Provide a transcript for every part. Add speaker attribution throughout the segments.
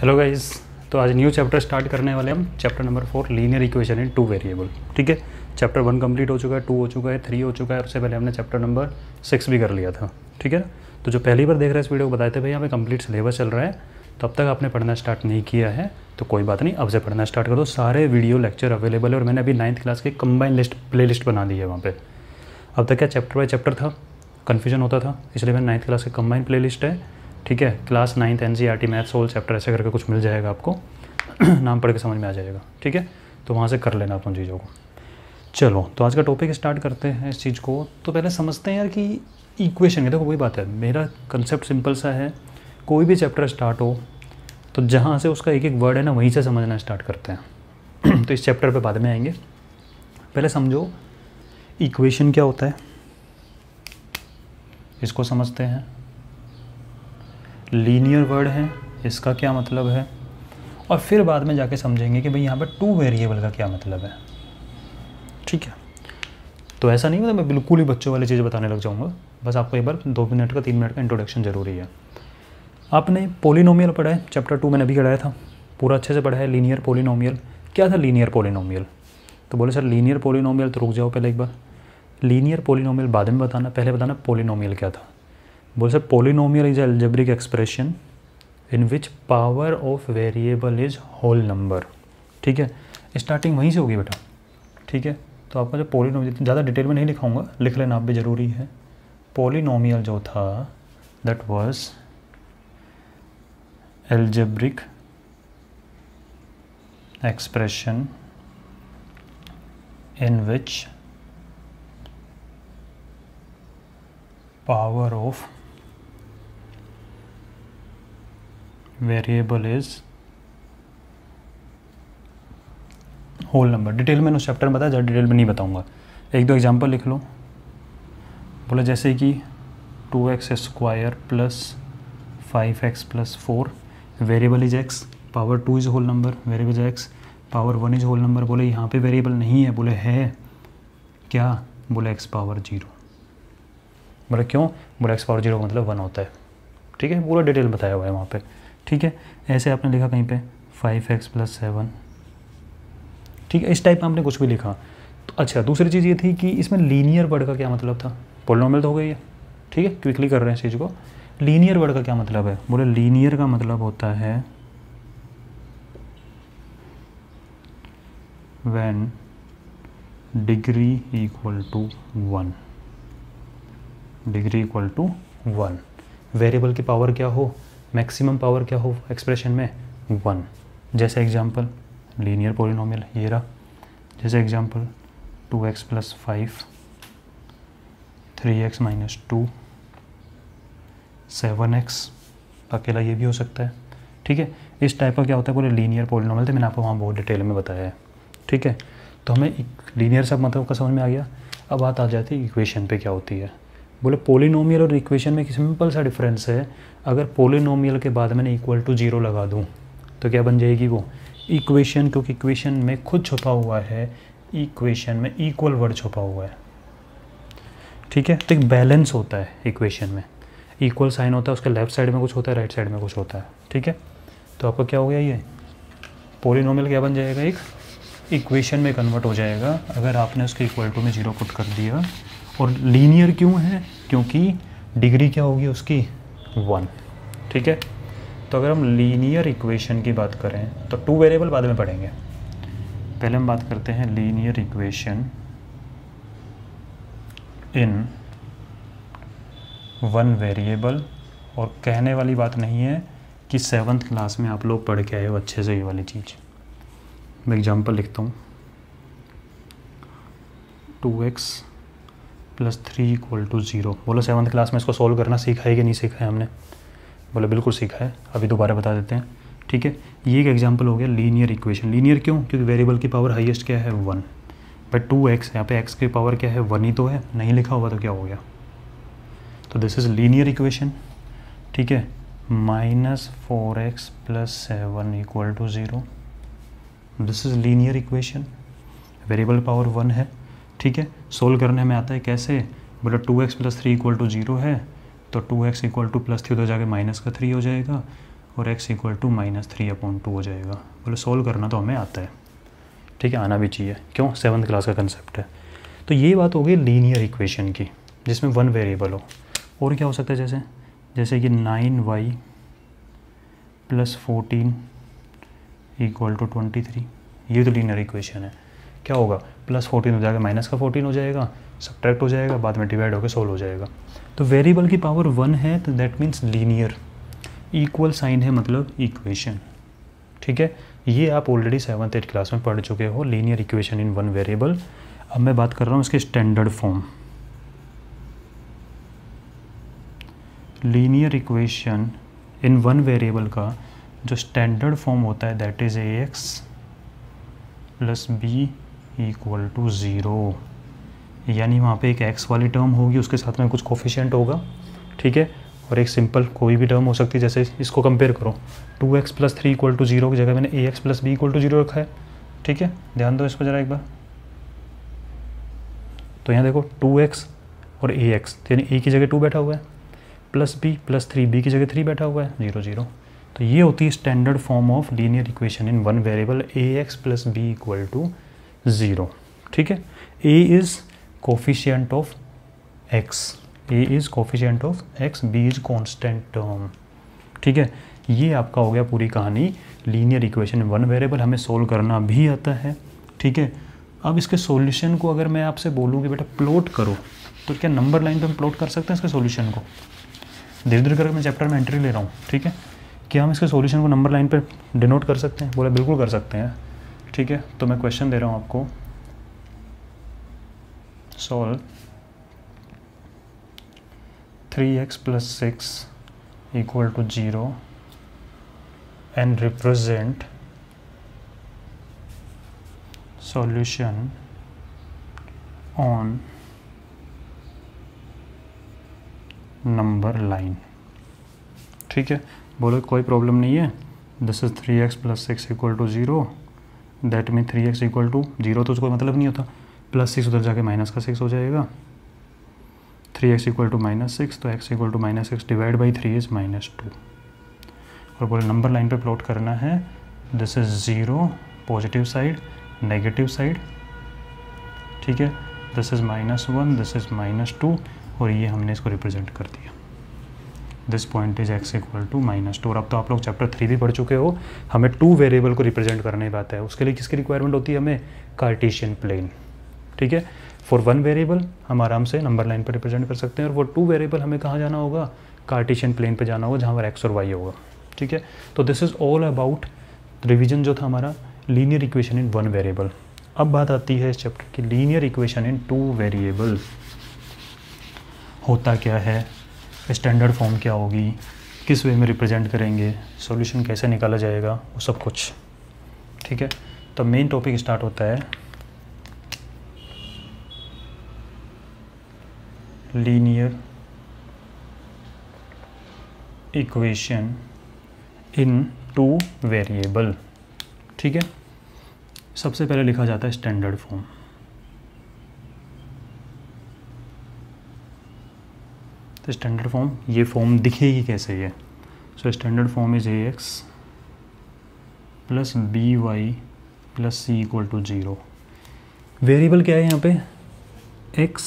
Speaker 1: Hello guys. तो आज new chapter start करने वाले हम chapter number 4 linear equation in 2 variable. ठीक है, चैप्टर 1 कंप्लीट हो चुका है, 2 हो चुका है, 3 हो चुका है। उससे पहले हमने चैप्टर नंबर 6 भी कर लिया था। ठीक है, तो जो पहली बार देख रहे हैं इस वीडियो को बताए थे भाई यहाँ पे कंप्लीट सिलेबस चल रहा है, तो अब तक आपने पढ़ना स्टार्ट नहीं किया है तो कोई बात नहीं, अब से पढ़ना स्टार्ट कर दो। सारे वीडियो लेक्चर अवेलेबल है और मैंने अभी 9th क्लास की कंबाइन लिस्ट प्ले लिस्ट बना दी है वहाँ पर। अब तक क्या चैप्टर बाय चैप्टर था, कन्फ्यूजन होता था, इसलिए मैंने 9th क्लास की कंबाइन प्ले लिस्ट है। ठीक है, class 9th NCERT maths whole chapter ऐसे करके कुछ मिल जाएगा आपको नाम पढ़ के समझ में आ जाएगा। ठीक है, तो वहाँ से कर लेना आप उन चीज़ों को। चलो, तो आज का टॉपिक स्टार्ट करते हैं इस चीज़ को। तो पहले समझते हैं यार कि इक्वेशन है, देखो वही बात है, मेरा कंसेप्ट सिंपल सा है। कोई भी चैप्टर स्टार्ट हो तो जहाँ से उसका एक एक वर्ड है ना, वहीं से समझना स्टार्ट करते हैं तो इस चैप्टर पे बाद में आएंगे। पहले समझो इक्वेशन क्या होता है, इसको समझते हैं। लीनियर वर्ड है, इसका क्या मतलब है, और फिर बाद में जाके समझेंगे कि भाई यहाँ पर 2 वेरिएबल का क्या मतलब है। ठीक है, तो ऐसा नहीं मतलब मैं बिल्कुल ही बच्चों वाली चीज़ बताने लग जाऊँगा, बस आपको एक बार 2 मिनट का 3 मिनट का इंट्रोडक्शन ज़रूरी है। आपने पोलिनोमियल पढ़ा है, चैप्टर 2 मैंने अभी कराया था, पूरा अच्छे से पढ़ा है। लीनियर पोलिनोमियल क्या था, लीनियर पोलिनोमियल। तो बोले सर लीनियर पोलिनोमियल, तो रुक जाओ पहले एक बार, लीनियर पोलिनोमियल बाद में बताना, पहले बताना पोलिनोमियल क्या था। बोले sir polynomial is algebraic expression in which power of variable is whole number. ठीक है, स्टार्टिंग वहीं से होगी बेटा। ठीक है, तो आपका जो पोलिनोमियल, ज़्यादा डिटेल में नहीं लिखाऊंगा, लिख लेना आप भी ज़रूरी है। पोलिनोमियल जो था that was algebraic expression in which power of variable is whole number. Detail में उस चैप्टर में बताया, ज़्यादा डिटेल में नहीं बताऊंगा, एक दो एग्जांपल लिख लो। बोले जैसे कि 2x square plus 5x plus 4, variable is x, power 2 is whole number, variable x, power 1 is whole number. बोले यहाँ पे वेरिएबल नहीं है, बोले है क्या, बोले x पावर 0। बोले क्यों, बोले x पावर 0 का मतलब 1 होता है। ठीक है, पूरा डिटेल बताया हुआ है वहाँ पे। ठीक है, ऐसे आपने लिखा कहीं पे 5x प्लस 7। ठीक है, इस टाइप में आपने कुछ भी लिखा। तो अच्छा, दूसरी चीज़ ये थी कि इसमें लीनियर वर्ड का क्या मतलब था। पोलिनोमियल तो हो गई है, ठीक है, क्विकली कर रहे हैं इस चीज़ को। लीनियर वर्ड का क्या मतलब है, बोले लीनियर का मतलब होता है when degree equal to 1, degree equal to 1, variable की पावर क्या हो, मैक्सिमम पावर क्या हो एक्सप्रेशन में, 1। जैसे एग्जांपल लीनियर पोलिनोमियल ये रहा, जैसे example 2x plus 5, 3x minus 2, 7x, अकेला ये भी हो सकता है। ठीक है, इस टाइप का क्या होता है, बोले लीनियर पोलिनोमियल, तो मैंने आपको वहाँ बहुत डिटेल में बताया है। ठीक है, तो हमें लीनियर सब मतलब का समझ में आ गया। अब बात आ जाती है इक्वेशन पे क्या होती है। बोले पोलिनोमियल और इक्वेशन में एक सिंपल सा डिफरेंस है। अगर पोलिनोमियल के बाद मैंने इक्वल टू 0 लगा दूँ तो क्या बन जाएगी वो इक्वेशन, क्योंकि इक्वेशन में खुद छुपा हुआ है, इक्वेशन में इक्वल वर्ड छुपा हुआ है। ठीक है, तो एक बैलेंस होता है इक्वेशन में, इक्वल साइन होता है, उसके लेफ्ट साइड में कुछ होता है, राइट साइड में कुछ होता है। ठीक है, तो आपका क्या हो गया, ये पोलिनोमियल क्या बन जाएगा, एक इक्वेशन में कन्वर्ट हो जाएगा अगर आपने उसके इक्वल टू में 0 पुट कर दिया। और लीनियर क्यों है, क्योंकि डिग्री क्या होगी उसकी, 1। ठीक है, तो अगर हम लीनियर इक्वेशन की बात करें तो 2 वेरिएबल बाद में पढ़ेंगे, पहले हम बात करते हैं लीनियर इक्वेशन इन 1 वेरिएबल। और कहने वाली बात नहीं है कि 7th क्लास में आप लोग पढ़ के आए हो अच्छे से ये वाली चीज़। मैं एग्जांपल लिखता हूँ, 2x प्लस 3 इक्वल टू 0। बोलो 7th क्लास में इसको सॉल्व करना सीखा है कि नहीं सीखा है हमने, बोले बिल्कुल सीखा है, अभी दोबारा बता देते हैं। ठीक है, ये एक एग्जांपल हो गया लीनियर इक्वेशन। लीनियर क्यों, क्योंकि वेरिएबल की पावर हाईएस्ट क्या है, 1। बट 2x, यहाँ पे x की पावर क्या है, 1 ही तो है, नहीं लिखा हुआ तो क्या हो गया, तो दिस इज़ लीनियर इक्वेशन। ठीक है, -4x plus 7 equal to 0, this is linear equation, variable power 1 है। ठीक है, सोल्व करने में आता है कैसे, बोला 2x प्लस 3 इक्वल टू 0 है, तो 2x इक्वल टू प्लस 3 उधर जाके माइनस का 3 हो जाएगा, और x इक्वल टू -3/2 हो जाएगा। बोले सॉल्व करना तो हमें आता है, ठीक है, आना भी चाहिए, क्यों, 7th क्लास का कंसेप्ट है। तो ये बात हो गई लीनियर इक्वेशन की जिसमें वन वेरिएबल हो। और क्या हो सकता है, जैसे कि 9y + 14 = 23, ये तो लीनियर इक्वेशन है। क्या होगा, +14 हो जाएगा, -14 हो जाएगा, सब्ट्रैक्ट हो जाएगा, बाद में डिवाइड होकर सोल्व हो जाएगा। तो वेरिएबल की पावर 1 है तो that means linear, equal sign है मतलब इक्वेशन, ठीक है। ये आप ऑलरेडी 7th 8th क्लास में पढ़ चुके हो, linear equation in one variable. अब मैं बात कर रहा हूँ इसके standard form. Linear equation in one variable का जो स्टैंडर्ड फॉर्म होता है दैट इज़ ax + b = 0, यानी वहाँ पे एक x वाली टर्म होगी, उसके साथ में कुछ कोफिशिएंट होगा, ठीक है, और एक सिंपल कोई भी टर्म हो सकती है। जैसे इसको कंपेयर करो, 2x + 3 = 0 की जगह मैंने ax + b = 0 रखा है, ठीक है, ध्यान दो इस पर ज़रा एक बार। तो यहाँ देखो 2x और ax, यानी a की जगह 2 बैठा हुआ है, +b + 3 b की जगह 3 बैठा हुआ है, 0 0। तो ये होती है standard form of linear equation in one variable, ax + b = 0, ठीक है। a is coefficient of x, a is coefficient of x, b is constant term, ठीक है। ये आपका हो गया पूरी कहानी लीनियर इक्वेशन वन वेरिएबल, हमें सोल्व करना भी आता है, ठीक है। अब इसके सॉल्यूशन को अगर मैं आपसे बोलूँ कि बेटा प्लॉट करो, तो क्या नंबर लाइन पे हम प्लॉट कर सकते हैं इसके सॉल्यूशन को? धीरे धीरे करके मैं चैप्टर में एंट्री ले रहा हूँ, ठीक है। क्या हम इसके सॉल्यूशन को नंबर लाइन पे डिनोट कर सकते हैं? बोला बिल्कुल कर सकते हैं, ठीक है। तो मैं क्वेश्चन दे रहा हूँ आपको, solve 3x + 6 = 0 and represent solution on number line, ठीक है। बोलो कोई प्रॉब्लम नहीं है, this is 3x + 6 = 0, that mean 3x = 0, तो उसको मतलब नहीं होता, +6 उधर जाके -6 हो जाएगा, 3x = -6, तो x = -6 डिवाइड बाई 3 इज़ -2। और बोले नंबर लाइन पे प्लॉट करना है, this is 0 positive side, negative side, ठीक है, दिस इज़ -1, दिस इज़ -2, और ये हमने इसको रिप्रेजेंट कर दिया, दिस पॉइंट इज x = -2। और अब तो आप लोग चैप्टर 3 भी पढ़ चुके हो, हमें 2 वेरिएबल को रिप्रेजेंट करने की बात है। उसके लिए किसकी रिक्वायरमेंट होती है? हमें कार्टेशियन प्लेन, ठीक है। फॉर वन वेरिएबल हम आराम से नंबर लाइन पर रिप्रेजेंट कर सकते हैं, और फॉर 2 वेरिएबल हमें कहाँ जाना होगा? कार्टेशियन प्लेन पे जाना होगा, जहाँ पर x और y होगा, ठीक है। तो this is all about revision जो था हमारा linear equation in one variable. अब बात आती है इस चैप्टर की लीनियर इक्वेशन इन 2 वेरिएबल। होता क्या है, स्टैंडर्ड फॉर्म क्या होगी, किस वे में रिप्रेजेंट करेंगे, सॉल्यूशन कैसे निकाला जाएगा, वो सब कुछ, ठीक है। तो मेन टॉपिक स्टार्ट होता है लीनियर इक्वेशन इन 2 वेरिएबल, ठीक है। सबसे पहले लिखा जाता है स्टैंडर्ड फॉर्म। तो स्टैंडर्ड फॉर्म, ये फॉर्म दिखेगी कैसे ये? So standard form is ax + by + c = 0। Variable क्या है यहाँ पे? x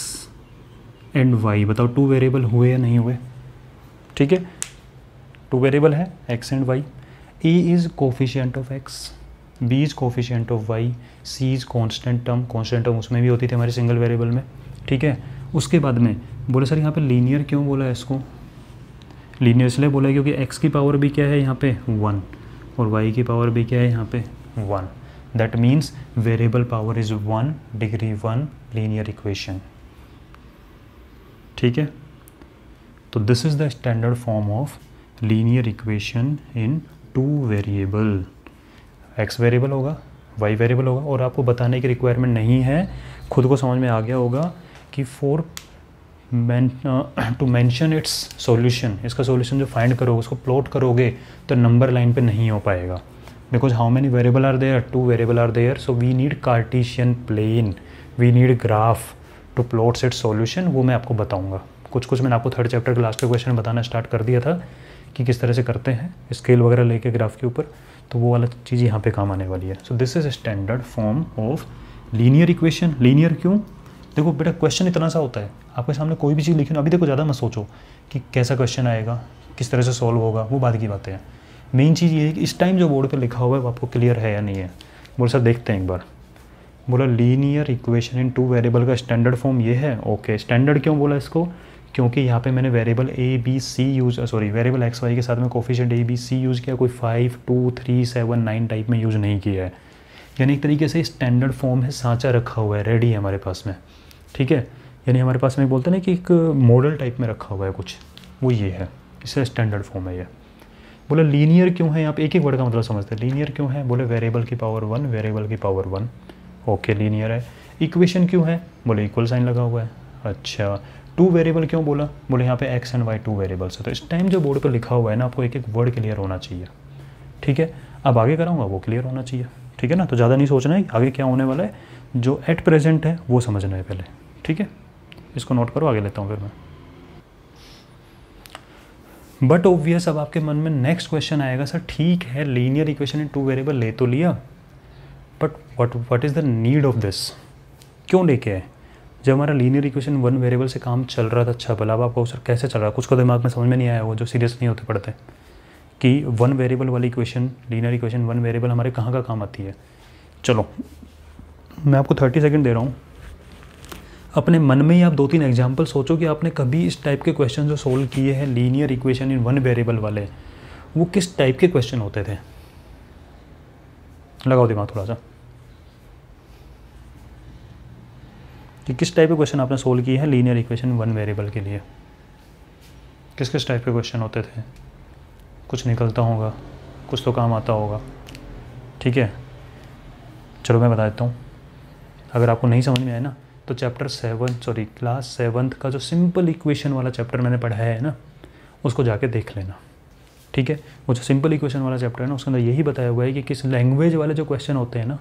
Speaker 1: and y। बताओ 2 वेरिएबल हुए या नहीं हुए? ठीक है, 2 वेरिएबल है x and y। a is coefficient of x, b is coefficient of y, c is constant term. Constant term उसमें भी होती थी हमारे सिंगल वेरिएबल में, ठीक है। उसके बाद में बोले सर यहाँ पे लीनियर क्यों बोला है इसको? लीनियर इसलिए बोला है क्योंकि x की पावर भी क्या है यहाँ पे 1, और y की पावर भी क्या है यहाँ पे 1। That means variable power is 1, degree 1, linear equation, ठीक है। तो this is the standard form of linear equation in 2 variable. x variable होगा, y वेरिएबल होगा, और आपको बताने की रिक्वायरमेंट नहीं है, खुद को समझ में आ गया होगा कि टू मेंशन इट्स सॉल्यूशन, इसका सॉल्यूशन जो फाइंड करोगे, उसको प्लॉट करोगे तो नंबर लाइन पे नहीं हो पाएगा, because how many variable are there? 2 variable are there, so we need cartesian plane, we need graph to plot its solution. वो मैं आपको बताऊंगा, कुछ मैंने आपको 3rd चैप्टर के लास्ट के क्वेश्चन में बताना स्टार्ट कर दिया था कि किस तरह से करते हैं स्केल वगैरह लेके ग्राफ के ऊपर, तो वो वाला चीज़ यहाँ पे काम आने वाली है। So this is standard form of linear equation. Linear क्यों? देखो बेटा क्वेश्चन इतना सा होता है, आपके सामने कोई भी चीज़ लिखी ना, अभी देखो ज़्यादा मत सोचो कि कैसा क्वेश्चन आएगा, किस तरह से सॉल्व होगा, वो बाद की बातें हैं। मेन चीज़ ये है कि इस टाइम जो बोर्ड पे लिखा हुआ है वो आपको क्लियर है या नहीं है। बोल सर देखते हैं एक बार। बोला लीनियर इक्वेशन इन 2 वेरिएबल का स्टैंडर्ड फॉर्म ये है। ओके, स्टैंडर्ड क्यों बोला इसको? क्योंकि यहाँ पे मैंने वेरिएबल वेरिएबल एक्स वाई के साथ में coefficient a b c use किया, कोई 5, 2, 3, 7, 9 टाइप में यूज़ नहीं किया है। यानी एक तरीके से स्टैंडर्ड फॉर्म है, सांचा रखा हुआ है, रेडी है हमारे पास में, ठीक है। यानी हमारे पास में बोलते हैं ना कि एक मॉडल टाइप में रखा हुआ है कुछ, वो ये है, इससे स्टैंडर्ड फॉर्म है ये। बोला लीनियर क्यों है? यहाँ पे एक एक वर्ड का मतलब समझते हैं। लीनियर क्यों है? बोले वेरिएबल की पावर 1, वेरिएबल की पावर 1। ओके, लीनियर है। इक्वेशन क्यों है? बोले इक्वल साइन लगा हुआ है। अच्छा, 2 वेरिएबल क्यों बोला? बोले यहाँ पे एक्स एंड वाई 2 वेरिएबल्स है। तो इस टाइम जो बोर्ड पर लिखा हुआ है ना, आपको एक एक वर्ड क्लियर होना चाहिए, ठीक है। अब आगे कराऊंगा वो क्लियर होना चाहिए, ठीक है ना। तो ज़्यादा नहीं सोचना है आगे क्या होने वाला है, जो एट प्रेजेंट है वो समझना है पहले, ठीक है। इसको नोट करो, आगे लेता हूँ फिर मैं। बट ऑब्वियस अब आपके मन में नेक्स्ट क्वेश्चन आएगा, सर ठीक है लीनियर इक्वेशन इन 2 वेरिएबल ले तो लिया, but what is the need of this? क्यों लेके आए? जब हमारा लीनियर इक्वेशन 1 वेरिएबल से काम चल रहा था, अच्छा भला, अब आपको सर कैसे चल रहा है? कुछ को दिमाग में समझ में नहीं आया, वो जो सीरियस नहीं होते पढ़ते, कि 1 वेरिएबल वाली इक्वेशन, लीनियर इक्वेशन 1 वेरिएबल हमारे कहाँ का काम आती है। चलो मैं आपको 30 सेकंड दे रहा हूँ, अपने मन में ही आप 2-3 एग्जाम्पल सोचो कि आपने कभी इस टाइप के क्वेश्चन जो सोल्व किए हैं लीनियर इक्वेशन इन 1 वेरिएबल वाले, वो किस टाइप के क्वेश्चन होते थे। लगाओ दिमाग थोड़ा सा कि किस टाइप के क्वेश्चन आपने सोल्व किए हैं लीनियर इक्वेशन 1 वेरिएबल के लिए। किस किस टाइप के क्वेश्चन होते थे? कुछ निकलता होगा, कुछ तो काम आता होगा, ठीक है। चलो मैं बता देता हूँ, अगर आपको नहीं समझ में आए ना तो क्लास 7th का जो सिंपल इक्वेशन वाला चैप्टर मैंने पढ़ाया है ना, उसको जाके देख लेना, ठीक है। वो जो सिंपल इक्वेशन वाला चैप्टर है ना, उसके अंदर यही बताया हुआ है कि किस लैंग्वेज वाले जो क्वेश्चन होते हैं ना,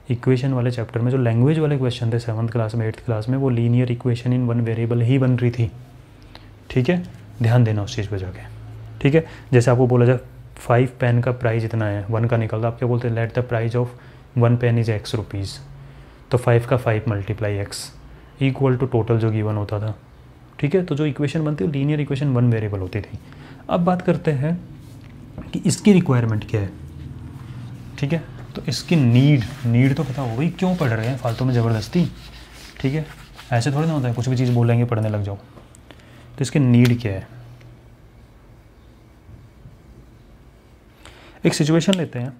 Speaker 1: इक्वेशन वाले चैप्टर में जो लैंग्वेज वाले क्वेश्चन थे 7th क्लास में 8th क्लास में, वो लीनियर इक्वेशन इन 1 वेरिएबल ही बन रही थी, ठीक है। ध्यान देना उस चीज़ पर जाके, ठीक है। जैसे आपको बोला जाए 5 पेन का प्राइस इतना है, 1 का निकलता, आप क्या बोलते हैं, let the price of 1 pen is x rupees. तो 5 का 5 multiply x equal to total जो गिवन होता था, ठीक है। तो जो इक्वेशन बनती है लीनियर इक्वेशन 1 वेरिएबल होती थी। अब बात करते हैं कि इसकी रिक्वायरमेंट क्या है, ठीक है। तो इसकी नीड तो पता हो गई, क्यों पढ़ रहे हैं फालतू में ज़बरदस्ती, ठीक है। ऐसे थोड़ी ना होता है कुछ भी चीज़ बोलेंगे पढ़ने लग जाओ। तो इसकी नीड क्या है? एक सिचुएशन लेते हैं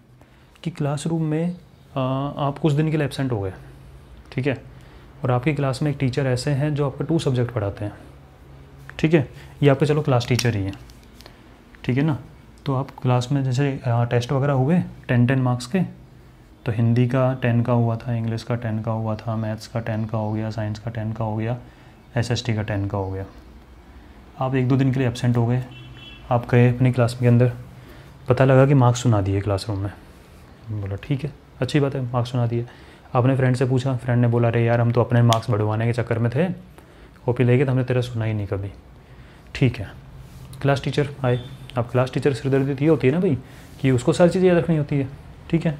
Speaker 1: कि क्लासरूम में आप कुछ दिन के लिए एब्सेंट हो गए, ठीक है, और आपकी क्लास में एक टीचर ऐसे हैं जो आपको 2 सब्जेक्ट पढ़ाते हैं, ठीक है। ये आपके चलो क्लास टीचर ही हैं, ठीक है ना। तो आप क्लास में जैसे टेस्ट वगैरह हुए 10-10 मार्क्स के, तो हिंदी का 10 का हुआ था, इंग्लिश का 10 का हुआ था, मैथ्स का 10 का हो गया, साइंस का 10 का हो गया, SST का 10 का हो गया। आप 1-2 दिन के लिए एब्सेंट हो गए, आप गए अपनी क्लास के अंदर, पता लगा कि मार्क्स सुना दिए क्लासरूम में। बोला ठीक है, अच्छी बात है, मार्क्स सुना दिए। आपने फ्रेंड से पूछा, फ्रेंड ने बोला अरे यार हम तो अपने मार्क्स बढ़वाने के चक्कर में थे, कॉपी लेके तो हमने तेरा सुना ही नहीं कभी। ठीक है, क्लास टीचर आए। अब क्लास टीचर सिरदर्दी ये होती है ना भाई, कि उसको सारी चीज़ें याद रखनी होती है, ठीक है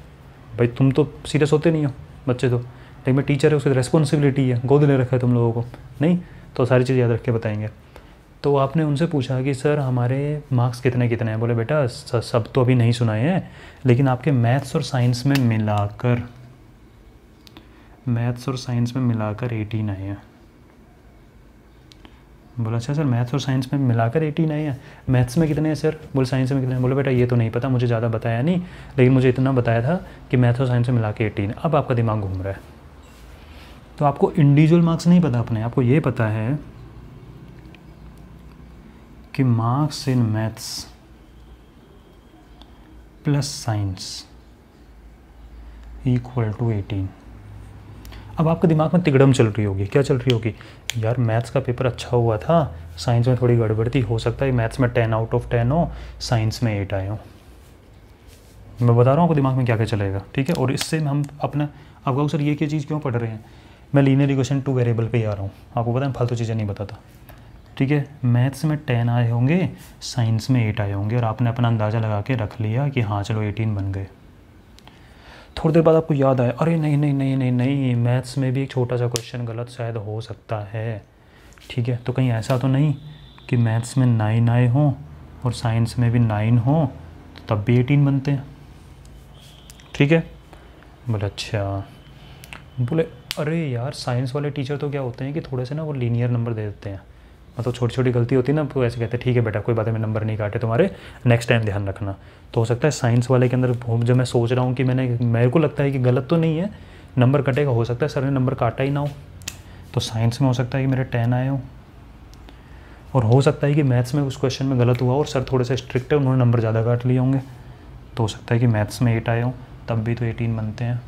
Speaker 1: भाई। तुम तो सीरियस होते नहीं हो बच्चे तो, लेकिन मैं टीचर है, उसकी रिस्पॉन्सिबिलिटी है, गोद ले रखा है तुम लोगों को, नहीं तो सारी चीज़ याद रख के बताएंगे। तो आपने उनसे पूछा कि सर हमारे मार्क्स कितने कितने हैं। बोले बेटा सब तो अभी नहीं सुनाए हैं, लेकिन आपके मैथ्स और साइंस में मिलाकर 18 आए हैं। बोला अच्छा सर मैथ्स और साइंस में मिलाकर 18 आए हैं, मैथ्स में कितने हैं सर? बोले साइंस में कितने हैं। बोले बेटा ये तो नहीं पता, मुझे ज़्यादा बताया नहीं, लेकिन मुझे इतना बताया था कि मैथ्स और साइंस में मिला के 18। अब आपका दिमाग घूम रहा है, तो आपको इंडिविजुअल मार्क्स नहीं पता अपने, आपको ये पता है कि marks in maths plus science equal to 18। अब आपके दिमाग में तिगड़म चल रही होगी, क्या चल रही होगी, यार मैथ्स का पेपर अच्छा हुआ था, साइंस में थोड़ी गड़बड़ थी, हो सकता है मैथ्स में 10 आउट ऑफ 10 हो, साइंस में 8 आए हो। मैं बता रहा हूँ आपको दिमाग में क्या क्या चलेगा, ठीक है। और इससे हम अपना, आप कहो सर ये चीज़ क्यों पढ़ रहे हैं, मैं लीनियर इक्वेशन 2 वेरिएबल पे ही आ रहा हूँ, आपको पता है फालतू चीज़ें नहीं बताता। ठीक है, मैथ्स में 10 आए होंगे, साइंस में 8 आए होंगे, और आपने अपना अंदाज़ा लगा के रख लिया कि हाँ चलो 18 बन गए। थोड़ी देर बाद आपको याद आया, अरे नहीं नहीं नहीं नहीं नहीं, मैथ्स में भी एक छोटा सा क्वेश्चन गलत शायद हो सकता है। ठीक है, तो कहीं ऐसा तो नहीं कि मैथ्स में 9 आए हों और साइंस में भी 9 हों, तो तब भी 18 बनते हैं। ठीक है, बोले अच्छा, बोले अरे यार साइंस वाले टीचर तो क्या होते हैं कि थोड़े से ना वो लीनियर नंबर दे देते हैं, मतलब छोटी छोटी गलती होती है ना, तो ऐसे कहते हैं ठीक है बेटा कोई बात है, मैं नंबर नहीं काटे तुम्हारे, नेक्स्ट टाइम ध्यान रखना। तो हो सकता है साइंस वाले के अंदर जब मैं सोच रहा हूँ कि मेरे को लगता है कि गलत तो नहीं है, नंबर कटेगा, हो सकता है सर ने नंबर काटा ही ना हो, तो साइंस में हो सकता है कि मेरे 10 आए हों, और हो सकता है कि मैथ्स में उस क्वेश्चन में गलत हुआ और सर थोड़े से स्ट्रिक्ट है, उन्होंने नंबर ज़्यादा काट लिए होंगे, तो हो सकता है कि मैथ्स में 8 आए हों, तब भी तो 18 बनते हैं।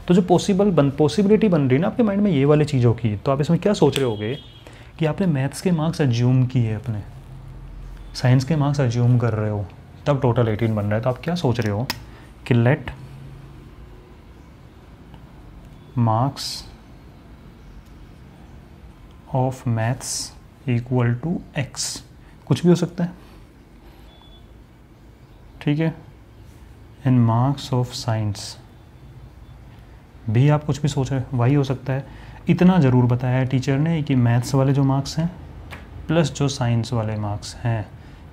Speaker 1: तो जो पॉसिबिलिटी बन रही है ना आपके माइंड में ये वाली चीज़ों की, तो आप इसमें क्या सोच रहे होगे कि आपने मैथ्स के मार्क्स अज्यूम किए, अपने साइंस के मार्क्स अज्यूम कर रहे हो, तब टोटल 18 बन रहा है। तो आप क्या सोच रहे हो कि let marks of maths equal to x, कुछ भी हो सकता है। ठीक है, इन मार्क्स ऑफ साइंस भी आप कुछ भी सोच रहे हो, वही हो सकता है। इतना ज़रूर बताया है टीचर ने कि मैथ्स वाले जो मार्क्स हैं प्लस जो साइंस वाले मार्क्स हैं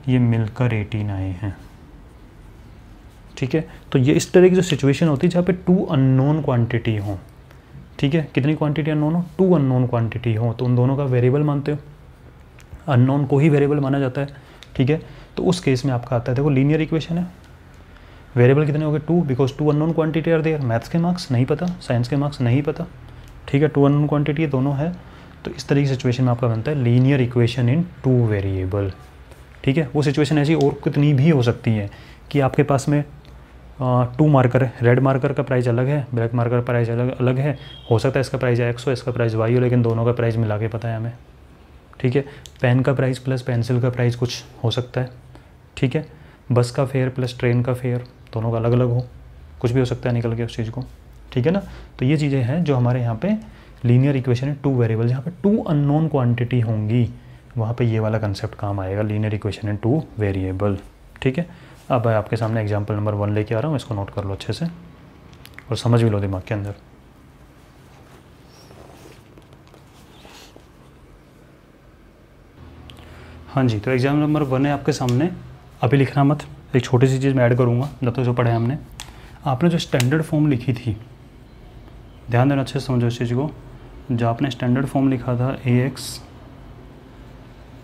Speaker 1: ये मिलकर 18 आए हैं। ठीक है, तो ये इस तरह की जो सिचुएशन होती है जहाँ पे 2 अननोन क्वांटिटी हों, ठीक है, कितनी क्वांटिटी अननोन हो, 2 अननोन क्वांटिटी हो, तो उन दोनों का वेरिएबल मानते हो, अननोन को ही वेरिएबल माना जाता है। ठीक है, तो उस केस में आपका आता है, देखो लीनियर इक्वेशन है, वेरिएबल कितने हो गए 2, because 2 unknown quantity are there, maths के मार्क्स नहीं पता, साइंस के मार्क्स नहीं पता। ठीक है, 2 अननोन क्वांटिटी दोनों है, तो इस तरह की सिचुएशन में आपका बनता है लीनियर इक्वेशन इन 2 वेरिएबल। ठीक है, वो सिचुएशन ऐसी और कितनी भी हो सकती है कि आपके पास में 2 मार्कर है, रेड मार्कर का प्राइस अलग है, ब्लैक मार्कर का प्राइस अलग है, हो सकता है इसका प्राइस एक्स हो, इसका प्राइस वाई हो, लेकिन दोनों का प्राइस मिला के पता है हमें। ठीक है, पेन का प्राइस प्लस पेंसिल का प्राइस कुछ हो सकता है। ठीक है, बस का फेयर प्लस ट्रेन का फेयर दोनों का अलग अलग हो, कुछ भी हो सकता है निकल के उस चीज़ को। ठीक है ना, तो ये चीज़ें हैं जो हमारे यहाँ पे लीनियर इक्वेशन है 2 वेरिएबल, जहाँ पे 2 अननोन क्वांटिटी होंगी वहाँ पे ये वाला कंसेप्ट काम आएगा, लीनियर इक्वेशन इन 2 वेरिएबल। ठीक है, अब आपके सामने एग्जाम्पल नंबर 1 लेके आ रहा हूँ, इसको नोट कर लो अच्छे से और समझ भी लो दिमाग के अंदर। हाँ जी, तो एग्जाम नंबर 1 है आपके सामने, अभी लिखना मत, एक छोटी सी चीज़ मैं ऐड करूँगा जब तक जो पढ़े हमने। आपने जो स्टैंडर्ड फॉर्म लिखी थी, ध्यान देना अच्छे से समझो इस चीज़ को, जो आपने स्टैंडर्ड फॉर्म लिखा था ax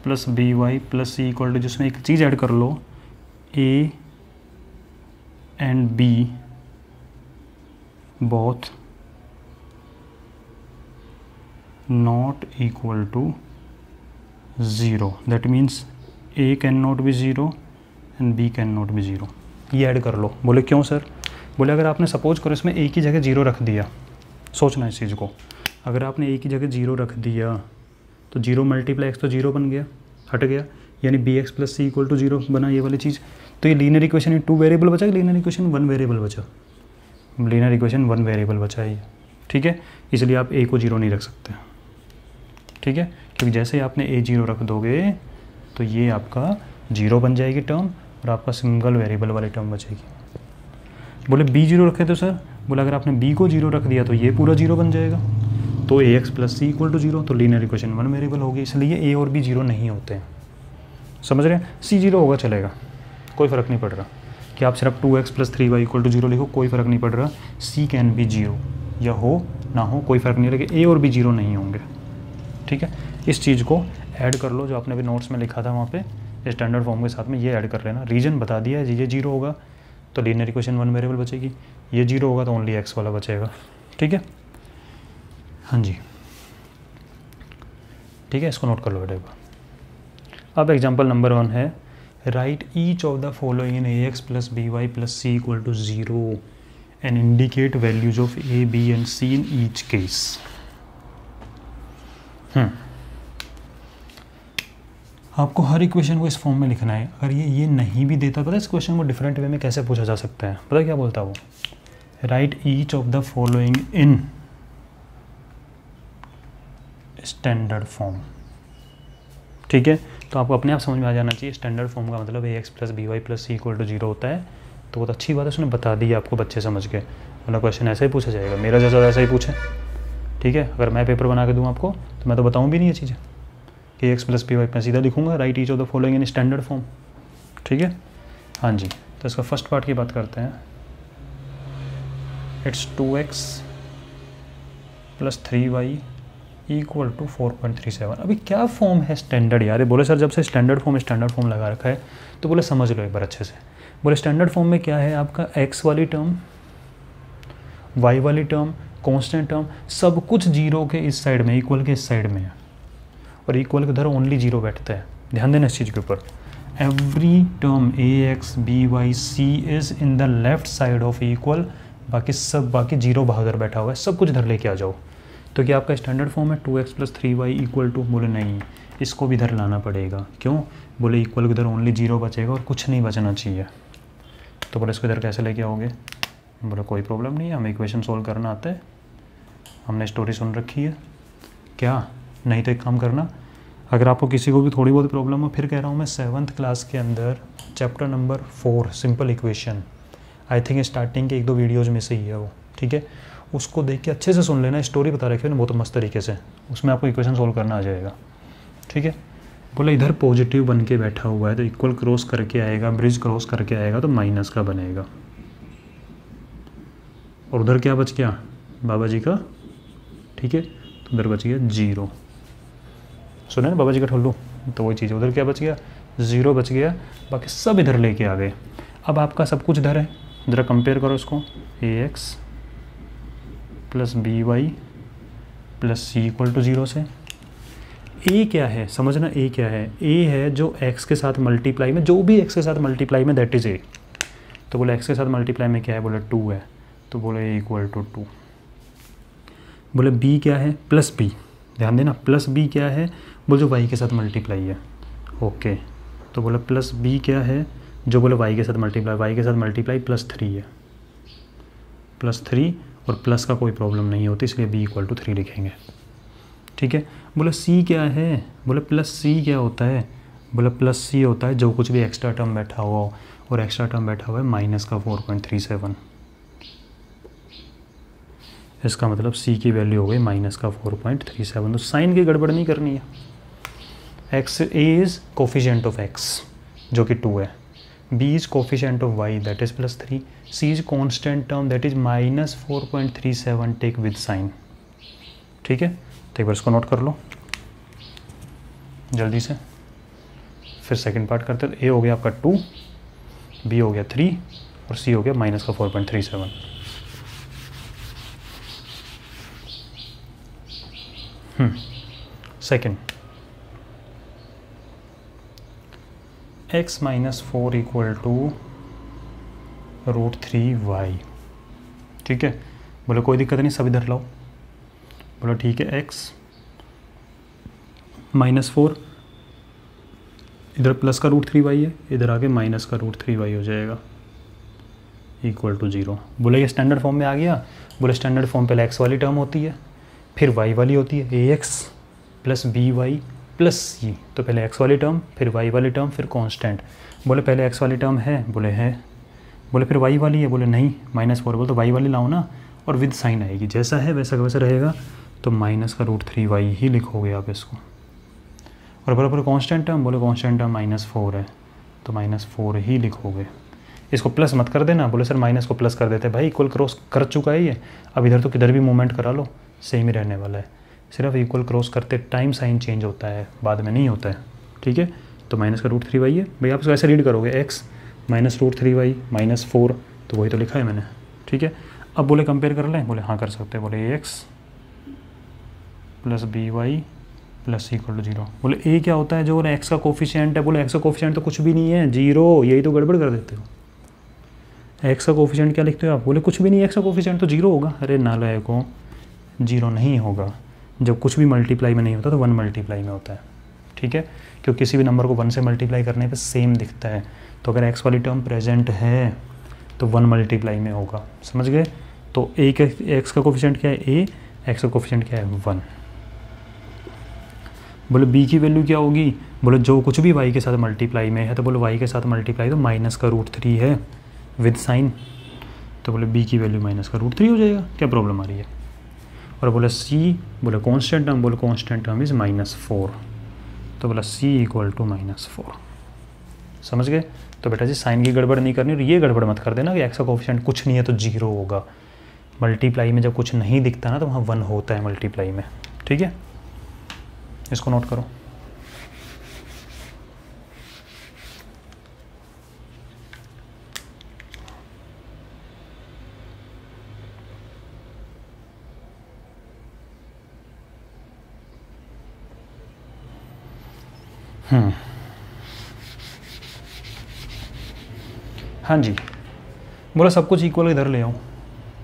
Speaker 1: plus b y plus c equal to, जिसमें एक चीज़ ऐड कर लो, a and b both not equal to 0, that means a can not be 0 and b can not be 0, ये ऐड कर लो। बोले क्यों सर? बोले अगर आपने सपोज करो इसमें a की जगह 0 रख दिया, सोचना इस चीज़ को, अगर आपने a की जगह 0 रख दिया तो 0 मल्टीप्लाई x तो 0 बन गया, हट गया, यानी bx plus c equal to 0 बना ये वाली चीज़। तो ये लीनियर इक्वेशन में 2 वेरिएबल बचा, लीनियर इक्वेशन 1 वेरिएबल बचा, लीनियर इक्वेशन 1 वेरिएबल बचा है ये। ठीक है, इसलिए आप a को 0 नहीं रख सकते। ठीक है, क्योंकि जैसे ही आपने a 0 रख दोगे तो ये आपका 0 बन जाएगी टर्म और आपका सिंगल वेरिएबल वाली टर्म बचेगी। बोले b 0 रखे तो सर, बोले अगर आपने b को 0 रख दिया तो ये पूरा 0 बन जाएगा, तो ax plus c equal to 0, तो लीनियर इक्वेशन 1 वेरिएबल होगी, इसलिए a और b 0 नहीं होते हैं। समझ रहे हैं? c 0 होगा चलेगा, कोई फ़र्क नहीं पड़ रहा कि आप सिर्फ 2x plus 3y equal to 0 लिखो, कोई फ़र्क नहीं पड़ रहा। c कैन बी 0 या हो ना हो कोई फ़र्क नहीं, लेकिन a और b 0 नहीं होंगे। ठीक है, इस चीज़ को ऐड कर लो, जो आपने भी नोट्स में लिखा था वहाँ पे स्टैंडर्ड फॉर्म के साथ में ये ऐड कर लेना। रीजन बता दिया है, ये 0 होगा तो लीनियर इक्वेशन 1 वेरिएबल बचेगी, ये 0 होगा तो ओनली x वाला बचेगा। ठीक है, हाँ जी, ठीक है, इसको नोट कर लो बेटा एक बार। अब एग्जांपल नंबर 1 है, write each of the following in ax plus b y plus c equal to 0 and indicate values of a, b and c in each case. आपको हर इक्वेशन को इस फॉर्म में लिखना है। अगर ये नहीं भी देता, पता है इस क्वेश्चन को डिफरेंट वे में कैसे पूछा जा सकता है, पता है क्या बोलता है वो? Right each of the following in standard form. ठीक है, तो आपको अपने आप समझ में आ जाना चाहिए स्टैंडर्ड फॉर्म का मतलब ax plus b y plus c equal to 0 होता है। तो बहुत अच्छी बात है, उसने बता दी आपको बच्चे समझ के, वरना क्वेश्चन ऐसा ही पूछा जाएगा, मेरा जैसा वैसा ही पूछे। ठीक है, अगर मैं पेपर बना के दूँ आपको तो मैं तो बताऊँ भी नहीं ये चीज़ें कि एक्स प्लस बी वाई, मैं सीधा लिखूँगा right each of the following in standard form. ठीक है, हाँ जी, तो इसका फर्स्ट पार्ट की बात करते हैं। It's 2x plus 3y equal to 4.37। अभी क्या फॉर्म है स्टैंडर्ड यार? बोले सर जब से स्टैंडर्ड फॉर्म लगा रखा है तो बोले समझ लो एक बार अच्छे से। बोले स्टैंडर्ड फॉर्म में क्या है आपका, x वाली टर्म, y वाली टर्म, कांस्टेंट टर्म, सब कुछ जीरो के इस साइड में, इक्वल के इस साइड में है, और इक्वल के उधर ओनली जीरो बैठता है। ध्यान देना इस चीज़ के ऊपर। Every term ax by c is in the left side of equal, बाकी जीरो बाहर बैठा हुआ है, सब कुछ इधर लेके आ जाओ। तो क्या आपका स्टैंडर्ड फॉर्म है 2x plus 3y equal to, बोले नहीं, इसको भी इधर लाना पड़ेगा। क्यों? बोले इक्वल के उधर ओनली जीरो बचेगा और कुछ नहीं बचना चाहिए। तो बोले इसको इधर कैसे लेके आओगे? बोले कोई प्रॉब्लम नहीं है, हमें इक्वेशन सोल्व करना आता है, हमने स्टोरी सुन रखी है। क्या? नहीं तो एक काम करना, अगर आपको किसी को भी थोड़ी बहुत प्रॉब्लम हो, फिर कह रहा हूँ मैं 7th क्लास के अंदर chapter number 4 simple equation, I think starting के 1-2 वीडियोज़ में से ही है वो। ठीक है, उसको देख के अच्छे से सुन लेना, स्टोरी बता रखी है ना बहुत मस्त तरीके से, उसमें आपको इक्वेशन सोल्व करना आ जाएगा। ठीक है, बोला इधर पॉजिटिव बन के बैठा हुआ है तो इक्वल क्रॉस करके आएगा, ब्रिज क्रॉस करके आएगा तो माइनस का बनेगा, और उधर क्या बच गया बाबा जी का। ठीक है, तो उधर बच गया 0, सुना ना बाबा जी का ठुल्लू, तो वही चीज़, उधर क्या बच गया 0 बच गया, बाकी सब इधर लेके आ गए। अब आपका सब कुछ इधर है, ज़रा कंपेयर करो इसको, ax plus b y plus c equal to 0 से। ए क्या है समझना, ए क्या है? ए है जो x के साथ मल्टीप्लाई में, जो भी x के साथ मल्टीप्लाई में दैट इज़ ए। तो बोले x के साथ मल्टीप्लाई में क्या है? बोले 2 है, तो बोले ए इक्वल टू 2। बोले b क्या है? प्लस b, ध्यान देना प्लस b क्या है? बोले जो y के साथ मल्टीप्लाई है। ओके, तो बोले प्लस b क्या है? जो बोले y के साथ मल्टीप्लाई प्लस 3 है, प्लस 3, और प्लस का कोई प्रॉब्लम नहीं होती इसलिए b इक्वल टू 3 लिखेंगे। ठीक है, बोले c क्या है? बोले प्लस c क्या होता है? बोले प्लस c होता है जो कुछ भी एक्स्ट्रा टर्म बैठा हुआ हो, और एक्स्ट्रा टर्म बैठा हुआ है माइनस का 4.37। इसका मतलब c की वैल्यू हो गई माइनस का 4.37। तो साइन की गड़बड़ नहीं करनी है। x is coefficient of x जो कि 2 है, b is coefficient of y that is plus 3, c is constant term that is minus 4.37 take with sign. ठीक है, तो एक बार इसको नोट कर लो जल्दी से, फिर सेकंड पार्ट करते हैं। a हो गया आपका 2, b हो गया 3, और c हो गया माइनस का 4.37। Second, x minus 4 equal to √3y। ठीक है, बोलो कोई दिक्कत नहीं, सब इधर लाओ। बोलो ठीक है, x माइनस 4, इधर प्लस का √3y है, इधर आके माइनस का √3y हो जाएगा इक्वल टू 0। बोले ये स्टैंडर्ड फॉर्म में आ गया। बोले स्टैंडर्ड फॉर्म पहले x वाली टर्म होती है, फिर y वाली होती है, ax plus b y plus c. तो पहले x वाली टर्म, फिर y वाली टर्म, फिर कांस्टेंट। बोले पहले x वाली टर्म है, बोले है। बोले फिर y वाली है, बोले नहीं -4। बोले तो y वाली लाओ ना, और विद साइन आएगी, जैसा है वैसा का वैसा रहेगा, तो माइनस का √3y ही लिखोगे आप इसको। और बराबर कांस्टेंट टर्म, बोले कांस्टेंट टर्म -4 है, तो -4 ही लिखोगे। इसको प्लस मत कर देना। बोले सर माइनस को प्लस कर देते, भाई इक्वल क्रॉस कर चुका है ये, अब इधर तो किधर भी मूवमेंट करा लो सेम ही रहने वाला है, सिर्फ इक्वल क्रॉस करते टाइम साइन चेंज होता है, बाद में नहीं होता है। ठीक है, तो माइनस का √3y है भाई, आप इसको ऐसे रीड करोगे x माइनस √3y -4, तो वही तो लिखा है मैंने। ठीक है, अब बोले कंपेयर कर लें, बोले हाँ कर सकते हैं। बोले ax plus b y plus equal to 0। बोले a क्या होता है? जो बोले x का कोफिशिएंट है। बोले x का कोफिशिएंट तो कुछ भी नहीं है, 0, यही तो गड़बड़ कर देते हो। x का कोफिशिएंट क्या लिखते हो आप? बोले कुछ भी नहीं, x का कोफिशिएंट तो 0 होगा। अरे नालायकों, 0 नहीं होगा, जब कुछ भी मल्टीप्लाई में नहीं होता तो 1 मल्टीप्लाई में होता है। ठीक है, क्योंकि किसी भी नंबर को 1 से मल्टीप्लाई करने पे सेम दिखता है, तो अगर x वाली टर्म प्रेजेंट है तो 1 मल्टीप्लाई में होगा। समझ गए? तो x का कोफिशिएंट क्या है? a, x का कोफिशिएंट क्या है? 1। बोले बी की वैल्यू क्या होगी, बोले जो कुछ भी वाई के साथ मल्टीप्लाई में है, तो बोले वाई के साथ मल्टीप्लाई तो -√3 है विद साइन, तो बोले बी की वैल्यू -√3 हो जाएगा, क्या प्रॉब्लम आ रही है। और बोले सी, बोले कॉन्स्टेंट टर्म, बोले कॉन्स्टेंट टर्म इज़ -4, तो बोला सी इक्वल टू -4। समझ गए। तो बेटा जी साइन की गड़बड़ नहीं करनी, और ये गड़बड़ मत कर देना कि एक्स का कोफिशिएंट कुछ नहीं है तो 0 होगा। मल्टीप्लाई में जब कुछ नहीं दिखता ना तो वहाँ 1 होता है मल्टीप्लाई में, ठीक है, इसको नोट करो। हाँ जी, बोला सब कुछ इक्वल इधर ले आऊँ,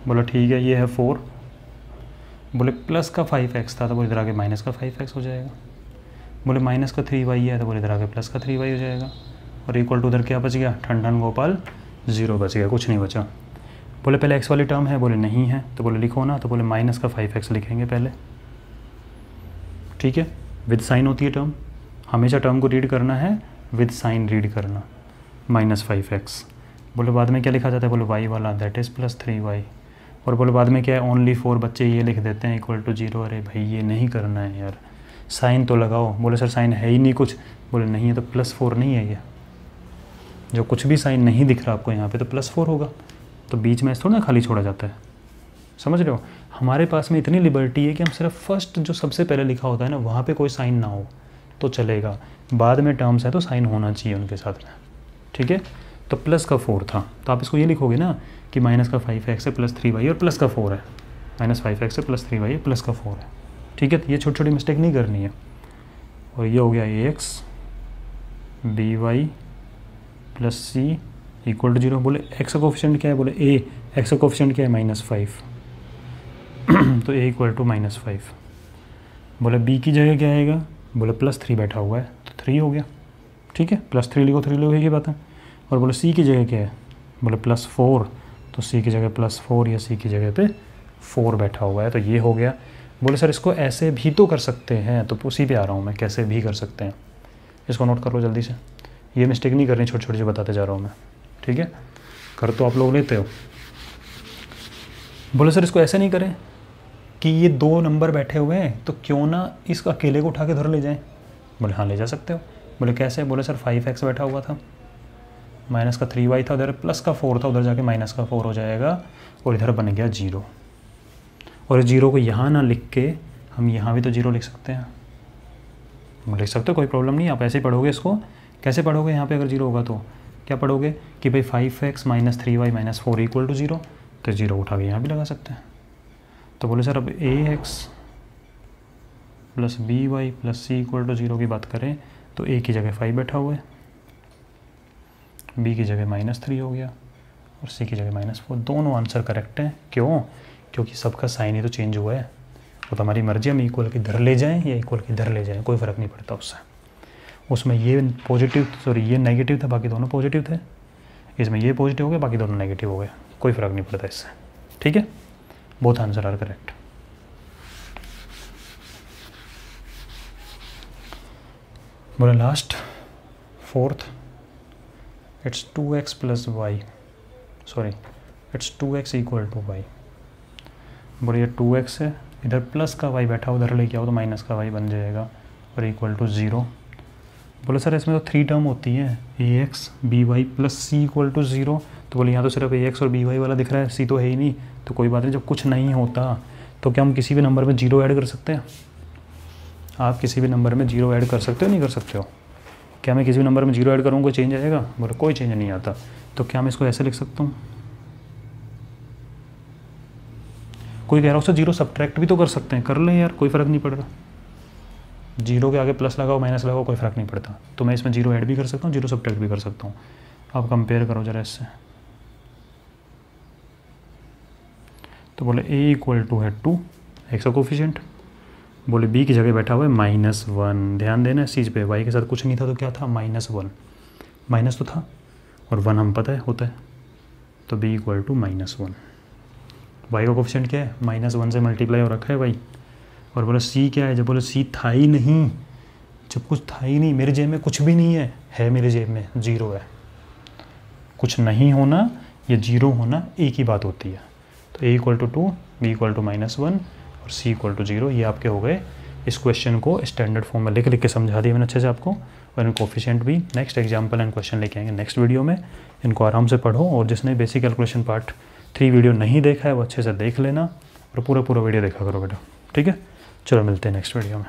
Speaker 1: बोला ठीक है, ये है 4, बोले प्लस का 5x था तो बोले इधर आके माइनस का 5x हो जाएगा, बोले माइनस का 3y है तो बोले इधर आके प्लस का 3y हो जाएगा, और इक्वल टू उधर क्या बच गया, ठंडन गोपाल 0 बच गया, कुछ नहीं बचा। बोले पहले x वाली टर्म है, बोले नहीं है, तो बोले लिखो ना, तो बोले माइनस का 5x लिखेंगे पहले, ठीक है, विद साइन होती है टर्म, हमेशा टर्म को रीड करना है विद साइन रीड करना, -5x। बोले बाद में क्या लिखा जाता है, बोले y वाला दैट इज़ +3y, और बोले बाद में क्या है, ओनली 4 बच्चे ये लिख देते हैं इक्वल टू 0। अरे भाई ये नहीं करना है यार, साइन तो लगाओ। बोले सर साइन है ही नहीं कुछ, बोले नहीं है तो +4 नहीं है, ये जो कुछ भी साइन नहीं दिख रहा आपको यहाँ पे तो +4 होगा, तो बीच में थोड़ा ना खाली छोड़ा जाता है, समझ रहे हो। हमारे पास में इतनी लिबर्टी है कि हम सिर्फ फर्स्ट जो सबसे पहले लिखा होता है ना वहाँ पे कोई साइन ना हो तो चलेगा, बाद में टर्म्स है तो साइन होना चाहिए उनके साथ में, ठीक है। तो प्लस का 4 था, तो आप इसको ये लिखोगे ना कि माइनस का 5x है +3y और प्लस का 4 है, -5x है +3y है प्लस का 4 है, ठीक है। तो ये छोटी छोटी मिस्टेक नहीं करनी है। और ये हो गया ax by plus c equal to 0। बोले x का कोफिशिएंट क्या है, बोले a, x का कोफिशिएंट क्या है -5 तो a इक्वल टू -5। बोले b की जगह क्या आएगा, बोले +3 बैठा हुआ है तो 3 हो गया, ठीक है, +3 लिखो, 3 लिखो, ये बात है। और बोले c की जगह क्या है, बोले +4, तो c की जगह +4 या c की जगह पे 4 बैठा हुआ है, तो ये हो गया। बोले सर इसको ऐसे भी तो कर सकते हैं, तो उसी पे आ रहा हूँ मैं, कैसे भी कर सकते हैं, इसको नोट कर लो जल्दी से, ये मिस्टेक नहीं करनी, छोटी छोटी जो बताते जा रहा हूँ मैं, ठीक है। कर तो आप लोग लेते हो। बोले सर इसको ऐसे नहीं करें कि ये 2 नंबर बैठे हुए हैं तो क्यों ना इस अकेले को उठा के उधर ले जाएं। बोले हाँ ले जा सकते हो। बोले कैसे, बोले सर 5x बैठा हुआ था, माइनस का 3y था, उधर प्लस का 4 था, उधर जाके माइनस का 4 हो जाएगा, और इधर बन गया 0। और 0 को यहाँ ना लिख के हम यहाँ भी तो 0 लिख सकते हैं, लिख सकते हो, कोई प्रॉब्लम नहीं। आप ऐसे ही पढ़ोगे इसको, कैसे पढ़ोगे, यहाँ पे अगर 0 होगा तो क्या पढ़ोगे कि भाई 5x - 3y - 4 इक्वल टू 0, तो 0 उठा के यहाँ भी लगा सकते हैं। तो बोले सर अब ax + by + c equal to 0 की बात करें तो a की जगह 5 बैठा हुआ है, b की जगह -3 हो गया, और c की जगह -4। दोनों आंसर करेक्ट हैं। क्यों, क्योंकि सबका साइन ही तो चेंज हुआ है। वो तो हमारी मर्जी, हम इक्वल की इधर ले जाएं या इक्वल की इधर ले जाएं, कोई फ़र्क नहीं पड़ता उससे। उसमें ये पॉजिटिव, सॉरी ये नेगेटिव था, बाकी दोनों पॉजिटिव थे। इसमें ये पॉजिटिव हो गया, बाकी दोनों नेगेटिव हो गए, कोई फ़र्क नहीं पड़ता इससे, ठीक है। Both answer are correct. बोले last 4th, it's 2x + y, sorry it's 2x equal to y। बोले ये 2x है, इधर प्लस का y बैठा, उधर लेके आओ तो माइनस का y बन जाएगा, और इक्वल टू 0। बोले सर इसमें तो 3 टर्म होती है, ax by + c equal to 0। तो बोले यहाँ तो सिर्फ ax और by वाला दिख रहा है, c तो है ही नहीं। तो कोई बात नहीं, जब कुछ नहीं होता तो क्या हम किसी भी नंबर में 0 ऐड कर सकते हैं। आप किसी भी नंबर में 0 ऐड कर सकते हो, नहीं कर सकते हो। क्या मैं किसी भी नंबर में 0 ऐड करूँ कोई चेंज आएगा, बोले कोई चेंज नहीं आता। तो क्या मैं इसको ऐसे लिख सकता हूँ, कोई कह रहा हो सर 0 सब्ट्रैक्ट भी तो कर सकते हैं, कर लें यार, कोई फ़र्क नहीं पड़ रहा। 0 के आगे प्लस लगाओ माइनस लगाओ, कोई फ़र्क नहीं पड़ता। तो मैं इसमें 0 ऐड भी कर सकता हूँ, 0 सब्ट्रैक्ट भी कर सकता हूँ। आप कंपेयर करो ज़रा इससे। तो बोले a इक्वल टू है 2, x का कोफिशिएंट। बोले b की जगह बैठा हुआ है -1, ध्यान देना इस चीज़ पे, y के साथ कुछ नहीं था तो क्या था, -1, माइनस तो था, और 1 हम पता है होता है, तो b इक्वल टू -1। y का कोफिशिएंट क्या है, -1 से मल्टीप्लाई हो रखा है y। और बोले c क्या है, जब बोले c था ही नहीं जब कुछ था ही नहीं, मेरी जेब में कुछ भी नहीं है मेरी जेब में 0 है। कुछ नहीं होना या 0 होना एक ही बात होती है। तो a = 2, b = -1 और c = 0। ये आपके हो गए। इस क्वेश्चन को स्टैंडर्ड फॉर्म में लिख के समझा दिया मैंने अच्छे से आपको, और इनके कोफिशिएंट भी नेक्स्ट एग्जाम्पल एंड क्वेश्चन लेके आएंगे नेक्स्ट वीडियो में। इनको आराम से पढ़ो, और जिसने बेसिक कैलकुलेशन पार्ट 3 वीडियो नहीं देखा है वो अच्छे से देख लेना, और पूरा वीडियो देखा करो बेटा, ठीक है। चलो मिलते हैं नेक्स्ट वीडियो में।